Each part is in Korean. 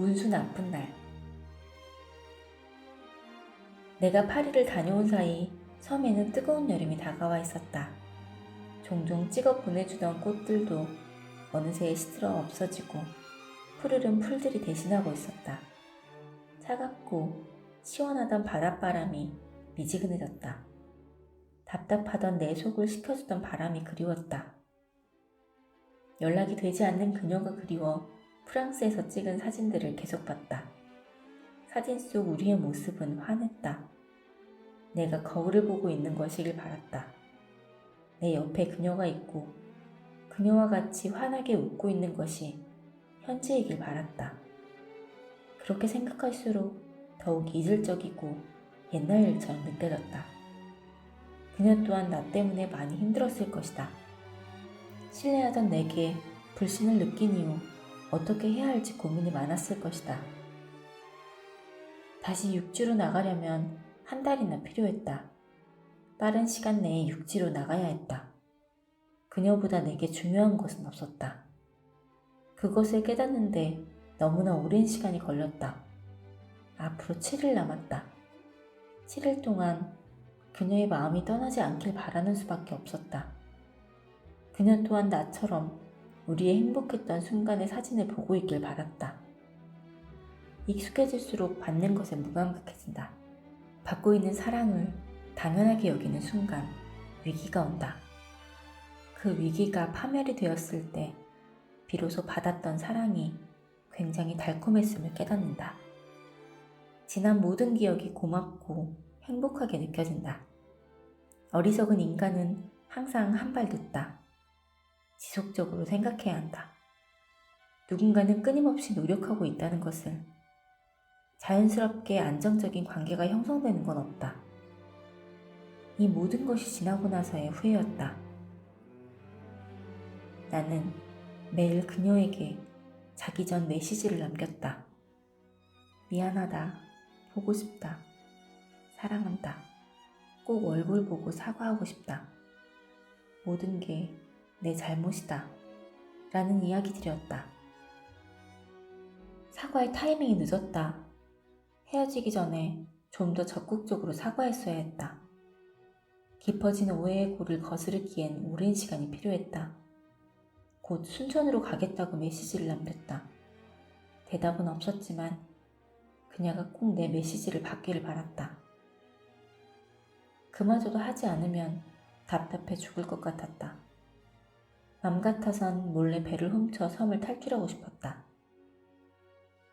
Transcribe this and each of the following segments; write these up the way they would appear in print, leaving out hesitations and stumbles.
운수 나쁜 날. 내가 파리를 다녀온 사이 섬에는 뜨거운 여름이 다가와 있었다. 종종 찍어 보내주던 꽃들도 어느새 시들어 없어지고 푸르른 풀들이 대신하고 있었다. 차갑고 시원하던 바닷바람이 미지근해졌다. 답답하던 내 속을 식혀주던 바람이 그리웠다. 연락이 되지 않는 그녀가 그리워 프랑스에서 찍은 사진들을 계속 봤다. 사진 속 우리의 모습은 환했다. 내가 거울을 보고 있는 것이길 바랐다. 내 옆에 그녀가 있고 그녀와 같이 환하게 웃고 있는 것이 현재이길 바랐다. 그렇게 생각할수록 더욱 이질적이고 옛날 일처럼 느껴졌다. 그녀 또한 나 때문에 많이 힘들었을 것이다. 신뢰하던 내게 불신을 느낀 이후 어떻게 해야 할지 고민이 많았을 것이다. 다시 육지로 나가려면 한 달이나 필요했다. 빠른 시간 내에 육지로 나가야 했다. 그녀보다 내게 중요한 것은 없었다. 그것을 깨닫는데 너무나 오랜 시간이 걸렸다. 앞으로 7일 남았다. 7일 동안 그녀의 마음이 떠나지 않길 바라는 수밖에 없었다. 그녀 또한 나처럼 우리의 행복했던 순간의 사진을 보고 있길 바랐다. 익숙해질수록 받는 것에 무감각해진다. 받고 있는 사랑을 당연하게 여기는 순간 위기가 온다. 그 위기가 파멸이 되었을 때 비로소 받았던 사랑이 굉장히 달콤했음을 깨닫는다. 지난 모든 기억이 고맙고 행복하게 느껴진다. 어리석은 인간은 항상 한 발 늦다. 지속적으로 생각해야 한다. 누군가는 끊임없이 노력하고 있다는 것을, 자연스럽게 안정적인 관계가 형성되는 건 없다. 이 모든 것이 지나고 나서의 후회였다. 나는 매일 그녀에게 자기 전 메시지를 남겼다. 미안하다. 보고 싶다. 사랑한다. 꼭 얼굴 보고 사과하고 싶다. 모든 게 내 잘못이다. 라는 이야기들이었다. 사과의 타이밍이 늦었다. 헤어지기 전에 좀 더 적극적으로 사과했어야 했다. 깊어진 오해의 골을 거스르기엔 오랜 시간이 필요했다. 곧 순천으로 가겠다고 메시지를 남겼다. 대답은 없었지만 그녀가 꼭 내 메시지를 받기를 바랐다. 그마저도 하지 않으면 답답해 죽을 것 같았다. 맘 같아선 몰래 배를 훔쳐 섬을 탈출하고 싶었다.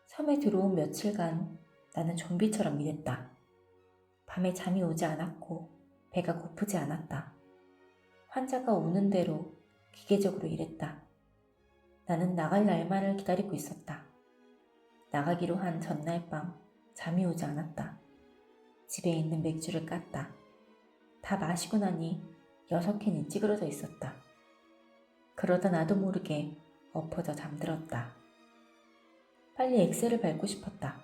섬에 들어온 며칠간 나는 좀비처럼 일했다. 밤에 잠이 오지 않았고 배가 고프지 않았다. 환자가 오는 대로 기계적으로 일했다. 나는 나갈 날만을 기다리고 있었다. 나가기로 한 전날 밤 잠이 오지 않았다. 집에 있는 맥주를 깠다. 다 마시고 나니 6캔이 찌그러져 있었다. 그러다 나도 모르게 엎어져 잠들었다. 빨리 엑셀을 밟고 싶었다.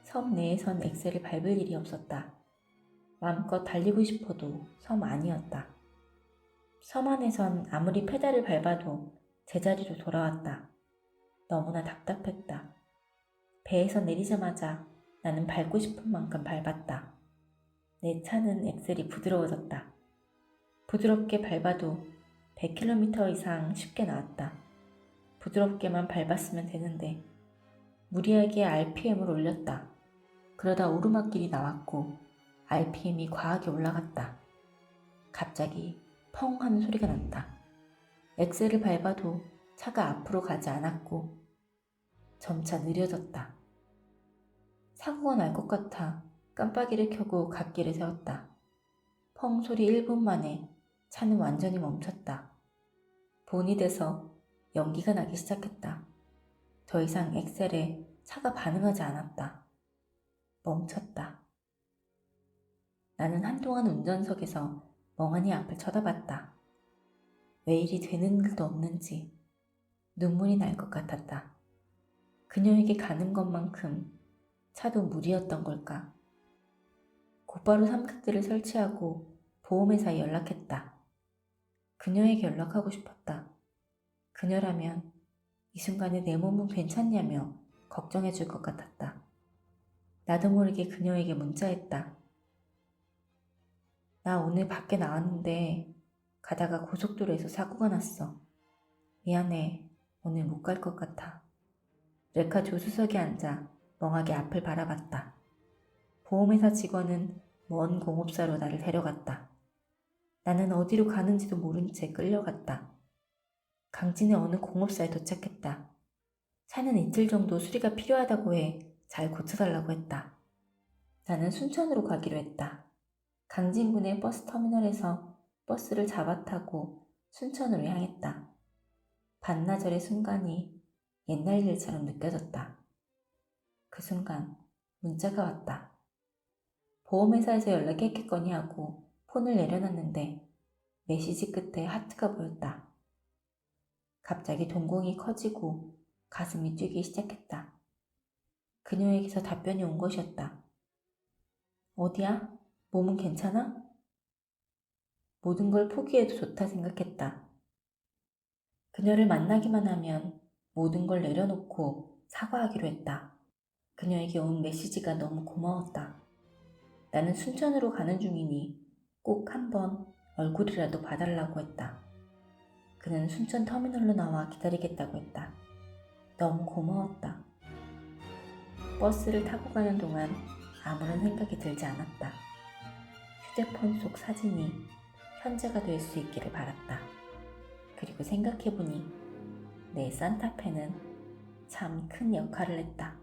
섬 내에선 엑셀을 밟을 일이 없었다. 마음껏 달리고 싶어도 섬 아니었다. 섬 안에선 아무리 페달을 밟아도 제자리로 돌아왔다. 너무나 답답했다. 배에서 내리자마자 나는 밟고 싶은 만큼 밟았다. 내 차는 엑셀이 부드러워졌다. 부드럽게 밟아도 100km 이상 쉽게 나왔다. 부드럽게만 밟았으면 되는데 무리하게 RPM을 올렸다. 그러다 오르막길이 나왔고 RPM이 과하게 올라갔다. 갑자기 펑 하는 소리가 났다. 엑셀을 밟아도 차가 앞으로 가지 않았고 점차 느려졌다. 사고가 날 것 같아 깜빡이를 켜고 갓길을 세웠다. 펑 소리 1분 만에 차는 완전히 멈췄다. 본이 돼서 연기가 나기 시작했다. 더 이상 엑셀에 차가 반응하지 않았다. 멈췄다. 나는 한동안 운전석에서 멍하니 앞을 쳐다봤다. 왜 이리 되는 일도 없는지 눈물이 날 것 같았다. 그녀에게 가는 것만큼 차도 무리였던 걸까? 곧바로 삼각대를 설치하고 보험회사에 연락했다. 그녀에게 연락하고 싶었다. 그녀라면 이 순간에 내 몸은 괜찮냐며 걱정해 줄 것 같았다. 나도 모르게 그녀에게 문자했다. 나 오늘 밖에 나왔는데 가다가 고속도로에서 사고가 났어. 미안해. 오늘 못 갈 것 같아. 레카 조수석에 앉아 멍하게 앞을 바라봤다. 보험회사 직원은 먼 공업사로 나를 데려갔다. 나는 어디로 가는지도 모른 채 끌려갔다. 강진의 어느 공업사에 도착했다. 차는 이틀 정도 수리가 필요하다고 해 잘 고쳐달라고 했다. 나는 순천으로 가기로 했다. 강진군의 버스 터미널에서 버스를 잡아타고 순천으로 향했다. 반나절의 순간이 옛날 일처럼 느껴졌다. 그 순간 문자가 왔다. 보험회사에서 연락했겠거니 하고 폰을 내려놨는데 메시지 끝에 하트가 보였다. 갑자기 동공이 커지고 가슴이 뛰기 시작했다. 그녀에게서 답변이 온 것이었다. 어디야? 몸은 괜찮아? 모든 걸 포기해도 좋다 생각했다. 그녀를 만나기만 하면 모든 걸 내려놓고 사과하기로 했다. 그녀에게 온 메시지가 너무 고마웠다. 나는 순천으로 가는 중이니 꼭 한번 얼굴이라도 봐달라고 했다. 그는 순천 터미널로 나와 기다리겠다고 했다. 너무 고마웠다. 버스를 타고 가는 동안 아무런 생각이 들지 않았다. 휴대폰 속 사진이 현재가 될 수 있기를 바랐다. 그리고 생각해보니 내 산타페는 참 큰 역할을 했다.